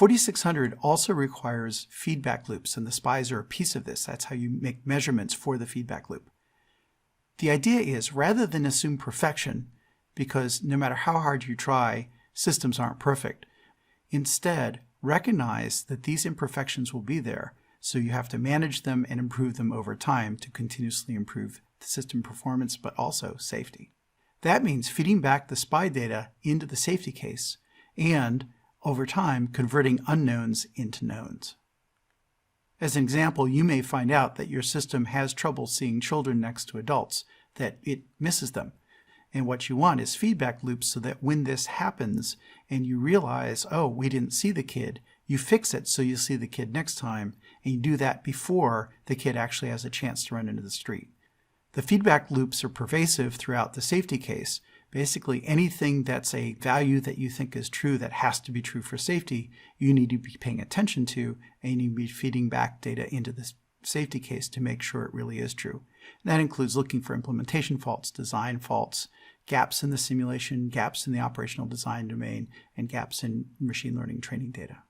4600 also requires feedback loops, and the spies are a piece of this. That's how you make measurements for the feedback loop. The idea is, rather than assume perfection, because no matter how hard you try, systems aren't perfect, instead recognize that these imperfections will be there, so you have to manage them and improve them over time to continuously improve the system performance, but also safety. That means feeding back the spy data into the safety case and, over time, converting unknowns into knowns. As an example, you may find out that your system has trouble seeing children next to adults, that it misses them. And what you want is feedback loops so that when this happens and you realize, oh, we didn't see the kid, you fix it so you see the kid next time, and you do that before the kid actually has a chance to run into the street. The feedback loops are pervasive throughout the safety case. Basically, anything that's a value that you think is true that has to be true for safety, you need to be paying attention to, and you need to be feeding back data into the safety case to make sure it really is true. And that includes looking for implementation faults, design faults, gaps in the simulation, gaps in the operational design domain, and gaps in machine learning training data.